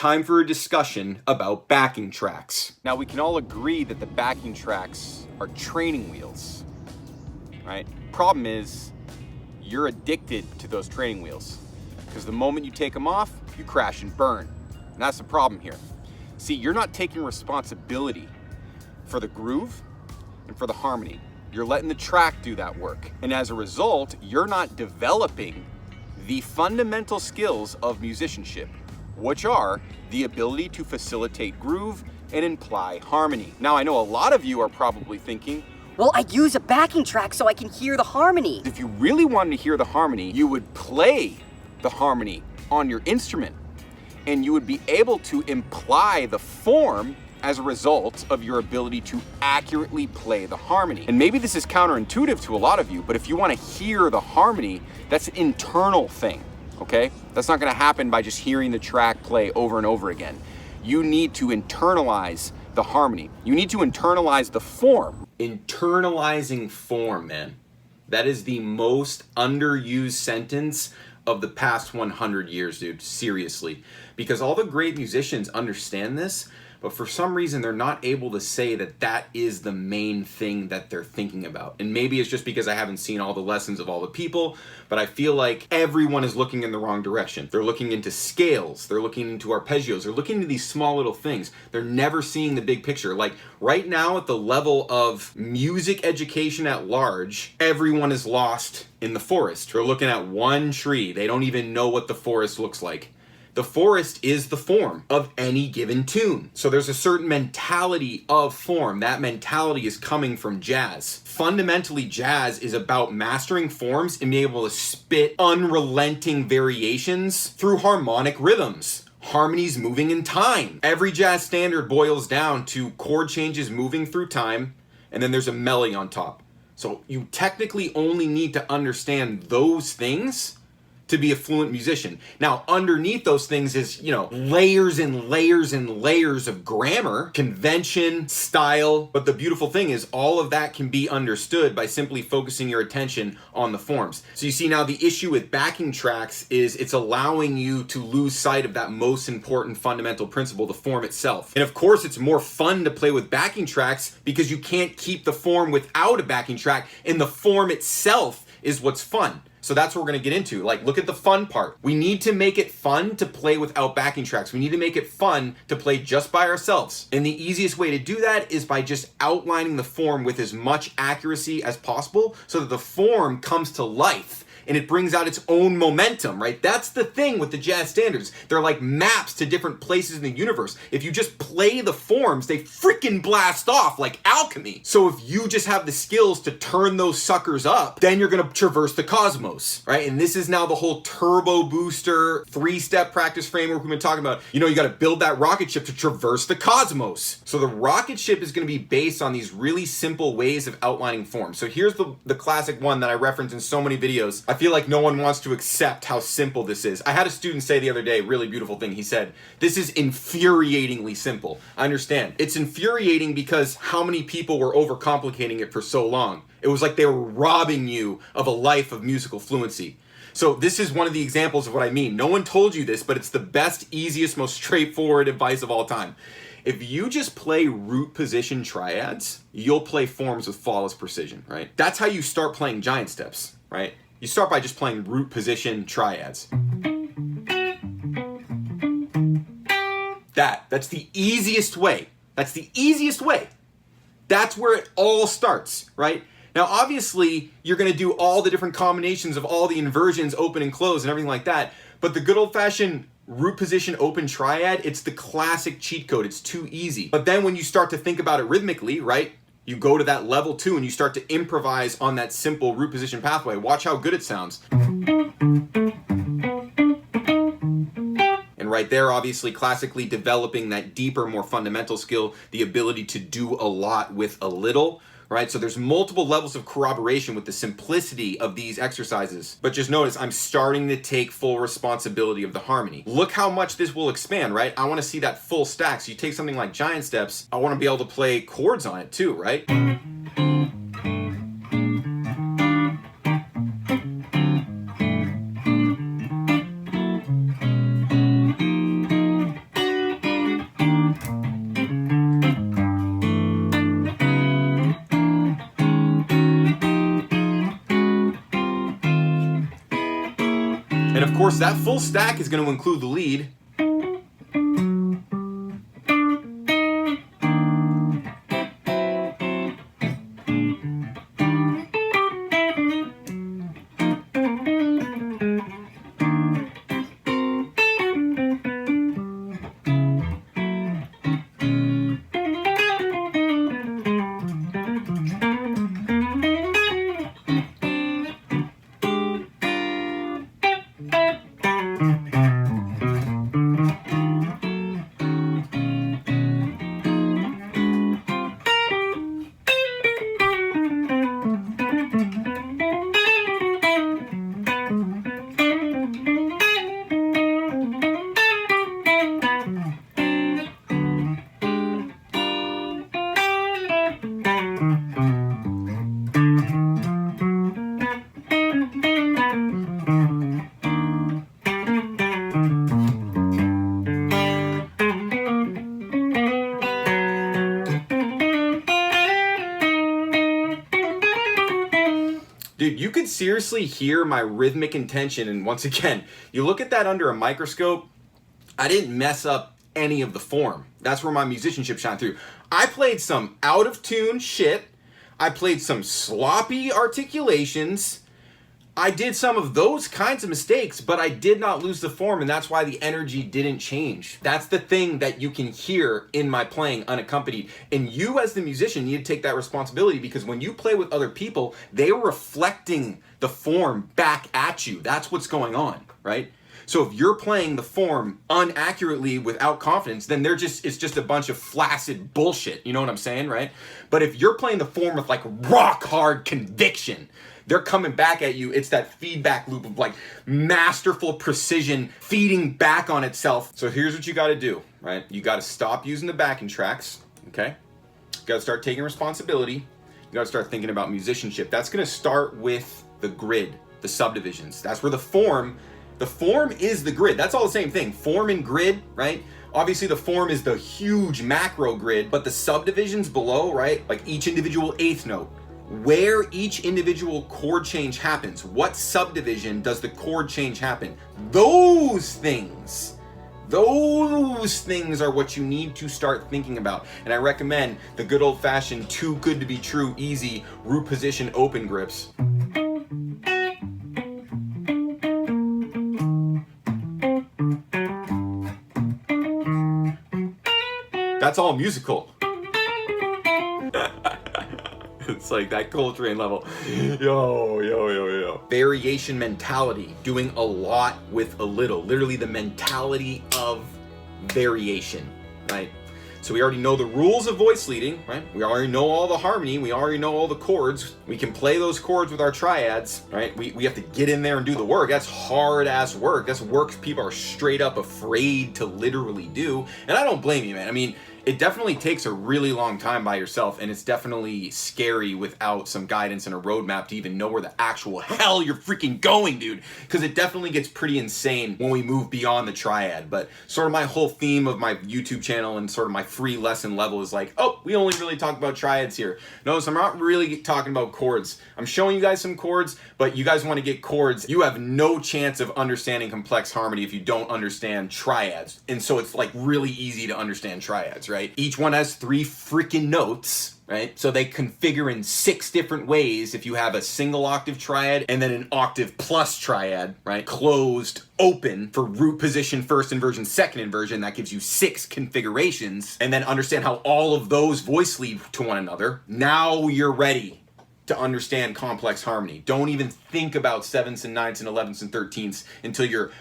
time for a discussion about backing tracks. Now, we can all agree that the backing tracks are training wheels, right? Problem is, you're addicted to those training wheels because the moment you take them off, you crash and burn. And that's the problem here. See, you're not taking responsibility for the groove and for the harmony. You're letting the track do that work. And as a result, you're not developing the fundamental skills of musicianship, which are the ability to facilitate groove and imply harmony. Now, I know a lot of you are probably thinking, well, I use a backing track so I can hear the harmony. if you really wanted to hear the harmony, you would play the harmony on your instrument, and you would be able to imply the form as a result of your ability to accurately play the harmony. And maybe this is counterintuitive to a lot of you, but if you want to hear the harmony, that's an internal thing, okay? That's not going to happen by just hearing the track play over and over again. You need to internalize the harmony. You need to internalize the form. Internalizing form, man. That is the most underused sentence of the past 100 years, dude. Seriously. Because all the great musicians understand this, but for some reason they're not able to say that that is the main thing that they're thinking about. And maybe it's just because I haven't seen all the lessons of all the people, but I feel like everyone is looking in the wrong direction. They're looking into scales, they're looking into arpeggios, they're looking into these small little things. They're never seeing the big picture. Like right now at the level of music education at large, everyone is lost in the forest. They're looking at one tree. They don't even know what the forest looks like. The forest is the form of any given tune. So there's a certain mentality of form. That mentality is coming from jazz. Fundamentally, jazz is about mastering forms and being able to spit unrelenting variations through harmonic rhythms. Harmonies moving in time. Every jazz standard boils down to chord changes moving through time, and then there's a melody on top. So you technically only need to understand those things to be a fluent musician. Now, underneath those things is, layers and layers and layers of grammar, convention, style. But the beautiful thing is all of that can be understood by simply focusing your attention on the forms. So you see now the issue with backing tracks is it's allowing you to lose sight of that most important fundamental principle, the form itself. And of course, it's more fun to play with backing tracks because you can't keep the form without a backing track, and the form itself is what's fun. So that's what we're going to get into. Like, look at the fun part. We need to make it fun to play without backing tracks. We need to make it fun to play just by ourselves. And the easiest way to do that is by just outlining the form with as much accuracy as possible so that the form comes to life and it brings out its own momentum, right? That's the thing with the jazz standards. They're like maps to different places in the universe. If you just play the forms, they freaking blast off like alchemy. So if you just have the skills to turn those suckers up, then you're gonna traverse the cosmos, right? And this is now the whole turbo booster, 3-step practice framework we've been talking about. You gotta build that rocket ship to traverse the cosmos. So the rocket ship is gonna be based on these really simple ways of outlining forms. So here's the classic one that I reference in so many videos. I feel like no one wants to accept how simple this is. I had a student say the other day, really beautiful thing. He said, this is infuriatingly simple. I understand. It's infuriating because how many people were overcomplicating it for so long. It was like they were robbing you of a life of musical fluency. So this is one of the examples of what I mean. No one told you this, but it's the best, easiest, most straightforward advice of all time. If you just play root position triads, you'll play forms with flawless precision, right? That's how you start playing giant steps, right? You start by just playing root position triads. That's the easiest way. That's the easiest way. That's where it all starts, right? Now, obviously, you're going to do all the different combinations of all the inversions, open and close and everything like that. But the good old-fashioned root position open triad, it's the classic cheat code. It's too easy. But then when you start to think about it rhythmically, right? You go to that level 2 and you start to improvise on that simple root position pathway. Watch how good it sounds. And right there, obviously, classically developing that deeper, more fundamental skill, the ability to do a lot with a little, right? So there's multiple levels of corroboration with the simplicity of these exercises. But just notice, I'm starting to take full responsibility of the harmony. Look how much this will expand, right? I want to see that full stack. So you take something like giant steps, I want to be able to play chords on it too, right? And of course, that full stack is going to include the lead. Dude, you could seriously hear my rhythmic intention, and once again, you look at that under a microscope, I didn't mess up any of the form. That's where my musicianship shined through. I played some out of tune shit, I played some sloppy articulations, I did some of those kinds of mistakes, but I did not lose the form, and that's why the energy didn't change. That's the thing that you can hear in my playing unaccompanied. And you as the musician need to take that responsibility, because when you play with other people, they are reflecting the form back at you. That's what's going on, right? So if you're playing the form unaccurately without confidence, then it's just a bunch of flaccid bullshit. You know what I'm saying, right? But if you're playing the form with like rock hard conviction, they're coming back at you. It's that feedback loop of like masterful precision feeding back on itself. So here's what you got to do, right? You got to stop using the backing tracks, okay? You got to start taking responsibility. You got to start thinking about musicianship. That's going to start with the grid, the subdivisions. That's where the form is the grid. That's all the same thing. Form and grid, right? Obviously the form is the huge macro grid, but the subdivisions below, right? Like each individual eighth note, where each individual chord change happens. What subdivision does the chord change happen? Those things are what you need to start thinking about. And I recommend the good old-fashioned too good to be true, easy root position open grips. That's all musical. It's like that Coltrane level. Yo. Variation mentality, doing a lot with a little. Literally the mentality of variation, right? So we already know the rules of voice leading, right? We already know all the harmony. We already know all the chords. We can play those chords with our triads, right? We have to get in there and do the work. That's hard ass work. That's work people are straight up afraid to literally do. And I don't blame you, man. I mean, it definitely takes a really long time by yourself, and it's definitely scary without some guidance and a roadmap to even know where the actual hell you're freaking going, dude. Because it definitely gets pretty insane when we move beyond the triad. But sort of my whole theme of my YouTube channel and sort of my free lesson level is like, oh, we only really talk about triads here. Notice I'm not really talking about chords. I'm showing you guys some chords, but you guys want to get chords. You have no chance of understanding complex harmony if you don't understand triads. And so it's like really easy to understand triads, right? Each one has 3 freaking notes, right? So they configure in 6 different ways if you have a single octave triad and then an octave plus triad, right? Closed, open for root position, first inversion, second inversion. That gives you 6 configurations. And then understand how all of those voice lead to one another. Now you're ready to understand complex harmony. Don't even think about 7ths and 9ths and 11ths and 13ths until you're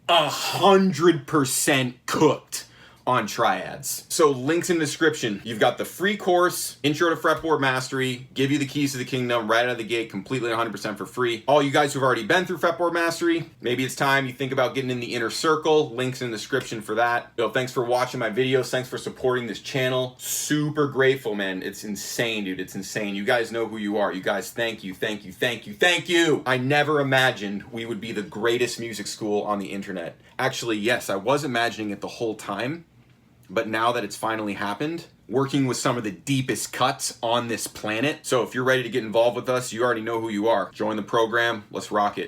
100% cooked on triads. So links in the description. You've got the free course, Intro to Fretboard Mastery, give you the keys to the kingdom right out of the gate, completely 100% for free. All you guys who've already been through Fretboard Mastery, maybe it's time you think about getting in the inner circle. Links in the description for that. Yo, thanks for watching my videos. Thanks for supporting this channel. Super grateful, man. It's insane, dude. It's insane. You guys know who you are. You guys, thank you, thank you, thank you, thank you. I never imagined we would be the greatest music school on the internet. Actually, yes, I was imagining it the whole time. But now that it's finally happened, working with some of the deepest cuts on this planet. So if you're ready to get involved with us, you already know who you are. Join the program. Let's rock it.